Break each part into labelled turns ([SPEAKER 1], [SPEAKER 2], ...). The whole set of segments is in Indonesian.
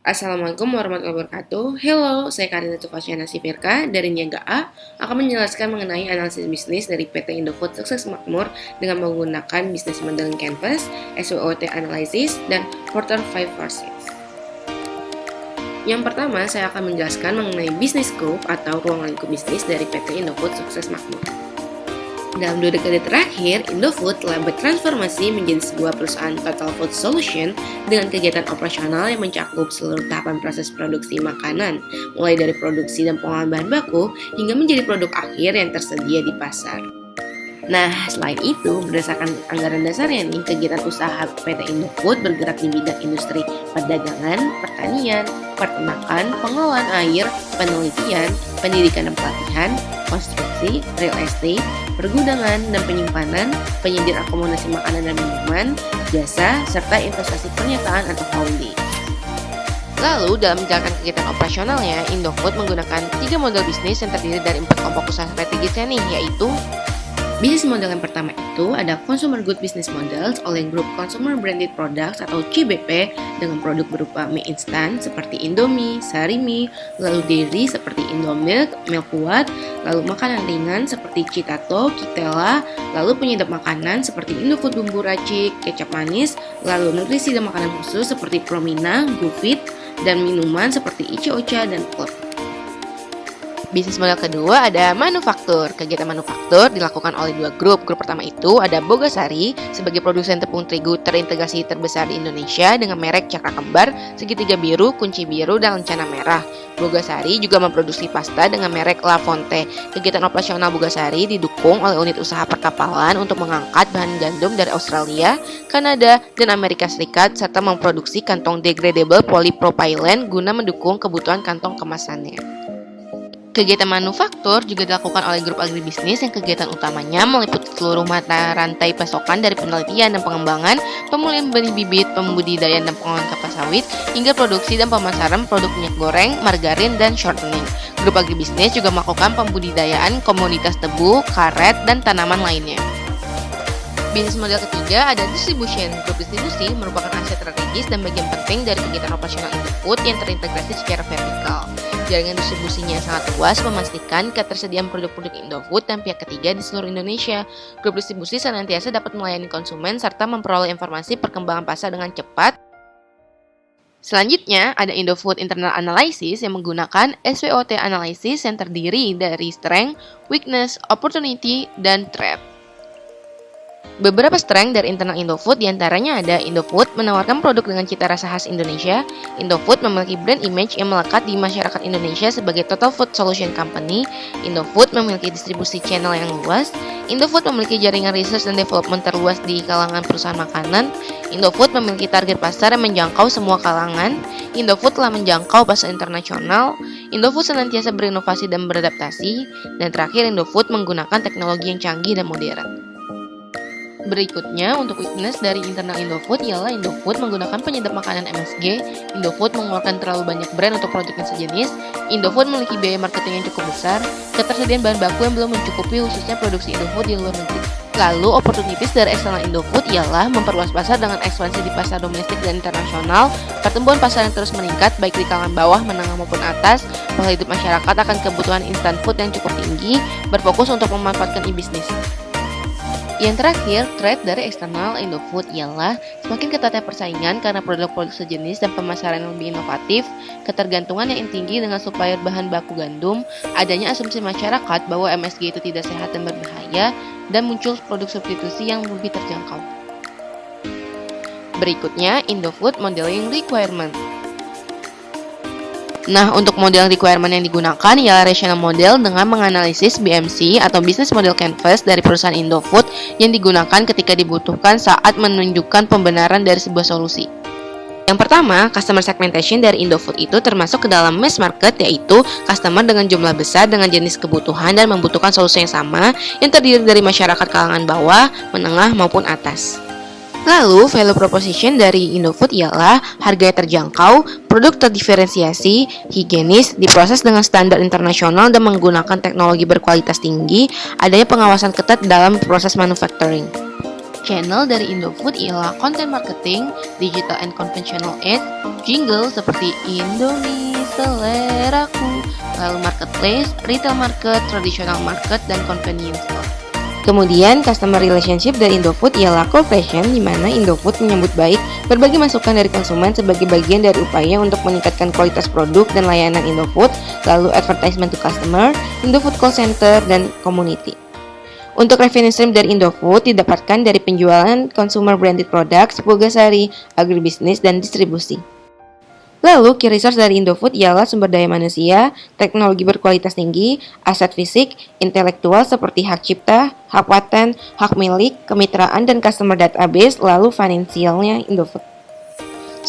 [SPEAKER 1] Assalamualaikum warahmatullahi wabarakatuh. Hello, saya Karina Tufasyana Sifirka dari Niaga A akan menjelaskan mengenai analisis bisnis dari PT Indofood Sukses Makmur dengan menggunakan bisnis modeling Canvas, SWOT Analysis, dan Quarter 5 Forces. Yang pertama, saya akan menjelaskan mengenai bisnis scope atau ruang lingkup bisnis dari PT Indofood Sukses Makmur. Dalam 2 dekade terakhir, Indofood telah bertransformasi menjadi sebuah perusahaan total food solution dengan kegiatan operasional yang mencakup seluruh tahapan proses produksi makanan, mulai dari produksi dan pengolahan bahan baku hingga menjadi produk akhir yang tersedia di pasar. Nah, selain itu, berdasarkan anggaran dasarnya nih, kegiatan usaha PT Indofood bergerak di bidang industri perdagangan, pertanian, peternakan, pengolahan air, penelitian, pendidikan dan pelatihan, konstruksi, real estate, pergudangan dan penyimpanan, penyediaan akomodasi makanan dan minuman, jasa, serta investasi pernyataan atau holding. Lalu, dalam menjalankan kegiatan operasionalnya, Indofood menggunakan 3 model bisnis yang terdiri dari 4 kelompok usaha strategisnya nih, yaitu bisnis model yang pertama itu ada Consumer Good Business Models oleh grup Consumer Branded Products atau CBP dengan produk berupa mie instan seperti Indomie, Sarimi, lalu dairy seperti Indomilk, Milkwat, lalu makanan ringan seperti Citato, Kitela, lalu penyedap makanan seperti Indofood bumbu racik, kecap manis, lalu nutrisi dan makanan khusus seperti Promina, GoFit, dan minuman seperti Ice-Ocha dan Club. Bisnis model kedua ada manufaktur. Kegiatan manufaktur dilakukan oleh 2 grup. Grup pertama itu ada Bogasari sebagai produsen tepung terigu terintegrasi terbesar di Indonesia dengan merek Cakra Kembar, Segitiga Biru, Kunci Biru, dan Lencana Merah. Bogasari juga memproduksi pasta dengan merek La Fonte. Kegiatan operasional Bogasari didukung oleh unit usaha perkapalan untuk mengangkat bahan gandum dari Australia, Kanada, dan Amerika Serikat serta memproduksi kantong degradable polypropylene guna mendukung kebutuhan kantong kemasannya. Kegiatan manufaktur juga dilakukan oleh grup agribisnis yang kegiatan utamanya meliputi seluruh mata rantai pasokan dari penelitian dan pengembangan, pemulihan benih bibit, pembudidayaan dan pengolahan kelapa sawit, hingga produksi dan pemasaran produk minyak goreng, margarin, dan shortening. Grup agribisnis juga melakukan pembudidayaan komoditas tebu, karet, dan tanaman lainnya. Bisnis model ketiga ada distribution. Grup distribusi merupakan aset strategis dan bagian penting dari kegiatan operasional Indofood yang terintegrasi secara vertikal. Jaringan distribusinya sangat luas memastikan ketersediaan produk-produk Indofood dan pihak ketiga di seluruh Indonesia. Grup distribusi senantiasa dapat melayani konsumen serta memperoleh informasi perkembangan pasar dengan cepat. Selanjutnya, ada Indofood Internal Analysis yang menggunakan SWOT Analysis yang terdiri dari Strength, Weakness, Opportunity, dan Threat. Beberapa strength dari internal Indofood diantaranya ada Indofood menawarkan produk dengan cita rasa khas Indonesia. Indofood memiliki brand image yang melekat di masyarakat Indonesia sebagai total food solution company. Indofood memiliki distribusi channel yang luas. Indofood memiliki jaringan research dan development terluas di kalangan perusahaan makanan. Indofood memiliki target pasar yang menjangkau semua kalangan. Indofood telah menjangkau pasar internasional. Indofood senantiasa berinovasi dan beradaptasi. Dan terakhir, Indofood menggunakan teknologi yang canggih dan modern. Berikutnya, untuk weakness dari internal Indofood ialah Indofood menggunakan penyedap makanan MSG. Indofood mengeluarkan terlalu banyak brand untuk produk yang sejenis. Indofood memiliki biaya marketing yang cukup besar. Ketersediaan bahan baku yang belum mencukupi khususnya produksi Indofood di luar negeri. Lalu, opportunities dari eksternal Indofood ialah memperluas pasar dengan ekspansi di pasar domestik dan internasional, pertumbuhan pasar yang terus meningkat baik di kalangan bawah, menengah maupun atas, pola hidup masyarakat akan kebutuhan instant food yang cukup tinggi, berfokus untuk memanfaatkan e-business. Yang terakhir, threat dari eksternal Indofood ialah semakin ketatnya persaingan karena produk-produk sejenis dan pemasaran yang lebih inovatif, ketergantungan yang tinggi dengan supplier bahan baku gandum, adanya asumsi masyarakat bahwa MSG itu tidak sehat dan berbahaya, dan muncul produk substitusi yang lebih terjangkau. Berikutnya, Indofood Modeling Requirement. Nah, untuk model requirement yang digunakan ialah rational model dengan menganalisis BMC atau Business Model Canvas dari perusahaan Indofood yang digunakan ketika dibutuhkan saat menunjukkan pembenaran dari sebuah solusi. Yang pertama, customer segmentation dari Indofood itu termasuk ke dalam mass market, yaitu customer dengan jumlah besar dengan jenis kebutuhan dan membutuhkan solusi yang sama yang terdiri dari masyarakat kalangan bawah, menengah, maupun atas. Lalu, value proposition dari Indofood ialah harganya terjangkau, produk terdiferensiasi, higienis, diproses dengan standar internasional dan menggunakan teknologi berkualitas tinggi, adanya pengawasan ketat dalam proses manufacturing. Channel dari Indofood ialah content marketing, digital and conventional ads, jingle seperti Indomie seleraku, lalu marketplace, retail market, traditional market, dan convenience store. Kemudian, customer relationship dari Indofood ialah cooperation, di mana Indofood menyambut baik berbagai masukan dari konsumen sebagai bagian dari upaya untuk meningkatkan kualitas produk dan layanan Indofood, lalu advertisement to customer, Indofood call center, dan community. Untuk revenue stream dari Indofood didapatkan dari penjualan consumer branded products, Pugasari, agribisnis, dan distribusi. Lalu, key resource dari Indofood ialah sumber daya manusia, teknologi berkualitas tinggi, aset fisik, intelektual seperti hak cipta, hak paten, hak milik, kemitraan, dan customer database, lalu finansialnya Indofood.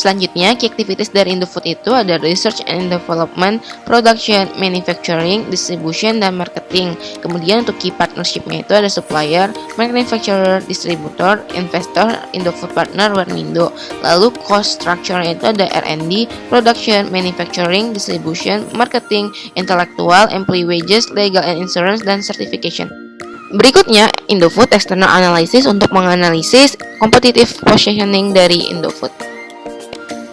[SPEAKER 1] Selanjutnya, key activities dari Indofood itu ada research and development, production, manufacturing, distribution, dan marketing. Kemudian untuk key partnership-nya itu ada supplier, manufacturer, distributor, investor, Indofood partner, Warmindo. Lalu cost structure-nya itu ada R&D, production, manufacturing, distribution, marketing, intellectual, employee wages, legal and insurance, dan certification. Berikutnya, Indofood external analysis untuk menganalisis competitive positioning dari Indofood.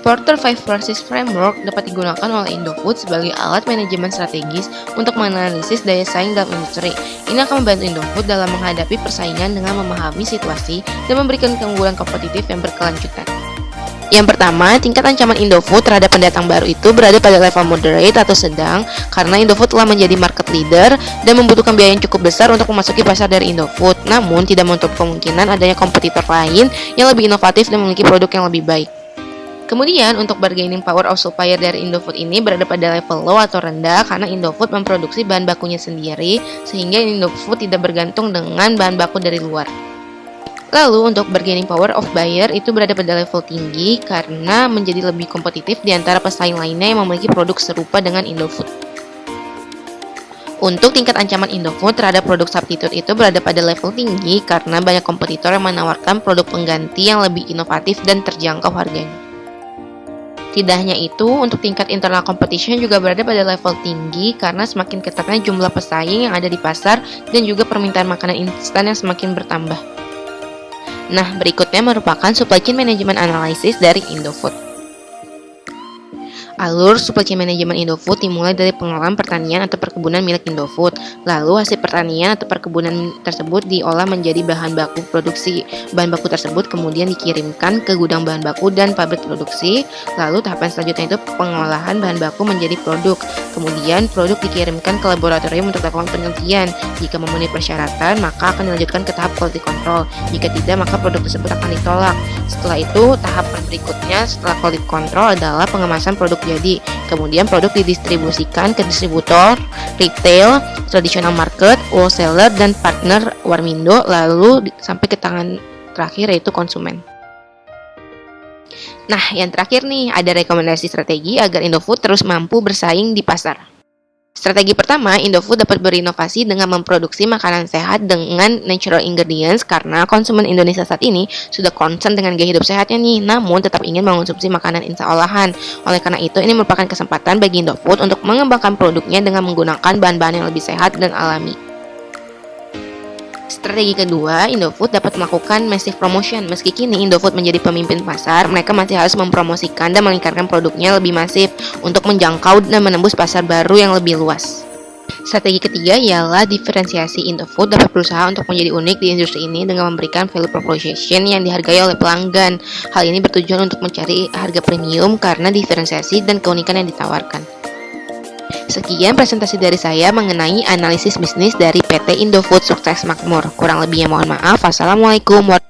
[SPEAKER 1] Porter 5 Forces Framework dapat digunakan oleh Indofood sebagai alat manajemen strategis untuk menganalisis daya saing dalam industri. Ini akan membantu Indofood dalam menghadapi persaingan dengan memahami situasi dan memberikan keunggulan kompetitif yang berkelanjutan. Yang pertama, tingkat ancaman Indofood terhadap pendatang baru itu berada pada level moderate atau sedang karena Indofood telah menjadi market leader dan membutuhkan biaya yang cukup besar untuk memasuki pasar dari Indofood. Namun, tidak menutup kemungkinan adanya kompetitor lain yang lebih inovatif dan memiliki produk yang lebih baik. Kemudian, untuk bargaining power of supplier dari Indofood ini berada pada level low atau rendah karena Indofood memproduksi bahan bakunya sendiri sehingga Indofood tidak bergantung dengan bahan baku dari luar. Lalu, untuk bargaining power of buyer itu berada pada level tinggi karena menjadi lebih kompetitif di antara pesaing lainnya yang memiliki produk serupa dengan Indofood. Untuk tingkat ancaman Indofood terhadap produk substitute itu berada pada level tinggi karena banyak kompetitor yang menawarkan produk pengganti yang lebih inovatif dan terjangkau harganya. Tidak hanya itu, untuk tingkat internal competition juga berada pada level tinggi karena semakin ketatnya jumlah pesaing yang ada di pasar dan juga permintaan makanan instan yang semakin bertambah. Nah, berikutnya merupakan supply chain management analysis dari Indofood. Alur supply chain management Indofood dimulai dari pengelolaan pertanian atau perkebunan milik Indofood. Lalu hasil pertanian atau perkebunan tersebut diolah menjadi bahan baku produksi. Bahan baku tersebut kemudian dikirimkan ke gudang bahan baku dan pabrik produksi. Lalu tahapan selanjutnya itu pengolahan bahan baku menjadi produk. Kemudian produk dikirimkan ke laboratorium untuk dilakukan penelitian. Jika memenuhi persyaratan, maka akan dilanjutkan ke tahap quality control. Jika tidak, maka produk tersebut akan ditolak. Setelah itu, tahapan berikutnya setelah quality control adalah pengemasan produk jadi. Kemudian produk didistribusikan ke distributor, retail, traditional market, wholesaler, dan partner Warmindo, lalu sampai ke tangan terakhir yaitu konsumen. Nah, yang terakhir nih, ada rekomendasi strategi agar Indofood terus mampu bersaing di pasar. Strategi pertama, Indofood dapat berinovasi dengan memproduksi makanan sehat dengan natural ingredients karena konsumen Indonesia saat ini sudah concern dengan gaya hidup sehatnya nih, namun tetap ingin mengonsumsi makanan instan olahan. Oleh karena itu, ini merupakan kesempatan bagi Indofood untuk mengembangkan produknya dengan menggunakan bahan-bahan yang lebih sehat dan alami. Strategi kedua, Indofood dapat melakukan massive promotion. Meski kini Indofood menjadi pemimpin pasar, mereka masih harus mempromosikan dan meningkatkan produknya lebih masif untuk menjangkau dan menembus pasar baru yang lebih luas. Strategi ketiga ialah diferensiasi. Indofood dapat berusaha untuk menjadi unik di industri ini dengan memberikan value proposition yang dihargai oleh pelanggan. Hal ini bertujuan untuk mencari harga premium karena diferensiasi dan keunikan yang ditawarkan. Sekian presentasi dari saya mengenai analisis bisnis dari PT Indofood Sukses Makmur. Kurang lebihnya mohon maaf. Wassalamualaikum warahmatullahi wabarakatuh.